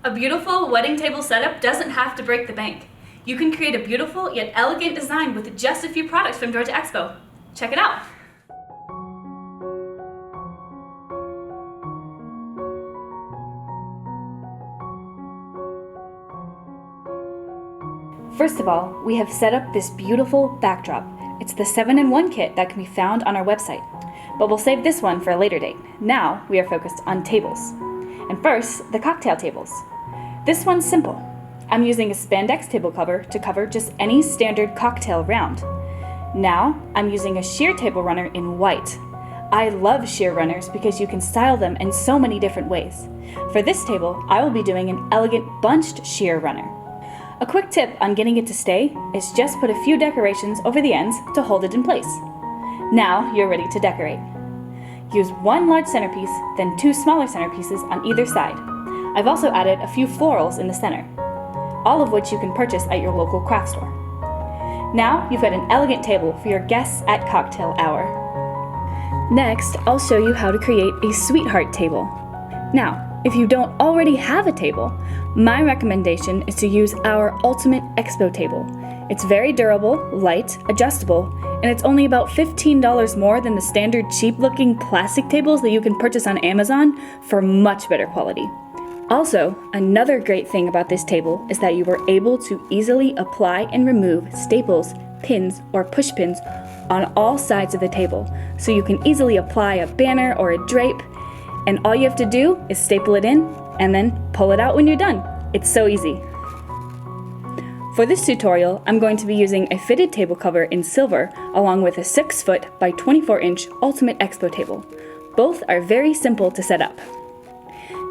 A beautiful wedding table setup doesn't have to break the bank. You can create a beautiful yet elegant design with just a few products from Georgia Expo. Check it out! First of all, we have set up this beautiful backdrop. It's the 7-in-1 kit that can be found on our website. But we'll save this one for a later date. Now we are focused on tables. And first, the cocktail tables. This one's simple. I'm using a spandex table cover to cover just any standard cocktail round. Now, I'm using a sheer table runner in white. I love sheer runners because you can style them in so many different ways. For this table, I will be doing an elegant bunched sheer runner. A quick tip on getting it to stay is just put a few decorations over the ends to hold it in place. Now you're ready to decorate. Use one large centerpiece, then 2 smaller centerpieces on either side. I've also added a few florals in the center, all of which you can purchase at your local craft store. Now you've got an elegant table for your guests at cocktail hour. Next, I'll show you how to create a sweetheart table. Now, if you don't already have a table, my recommendation is to use our Ultimate Expo table. It's very durable, light, adjustable, and it's only about $15 more than the standard cheap-looking plastic tables that you can purchase on Amazon for much better quality. Also, another great thing about this table is that you are able to easily apply and remove staples, pins, or push pins on all sides of the table, so you can easily apply a banner or a drape, and all you have to do is staple it in and then pull it out when you're done. It's so easy. For this tutorial, I'm going to be using a fitted table cover in silver along with a 6-foot by 24-inch Ultimate Expo table. Both are very simple to set up.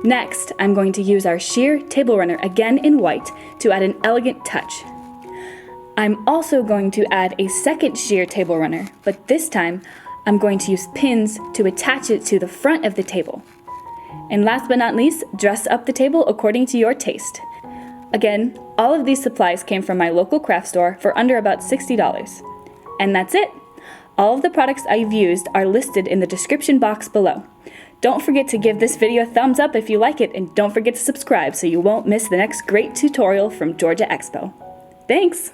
Next, I'm going to use our sheer table runner again in white to add an elegant touch. I'm also going to add a second sheer table runner, but this time I'm going to use pins to attach it to the front of the table. And last but not least, dress up the table according to your taste. Again, all of these supplies came from my local craft store for under about $60. And that's it! All of the products I've used are listed in the description box below. Don't forget to give this video a thumbs up if you like it, and don't forget to subscribe so you won't miss the next great tutorial from Georgia Expo. Thanks!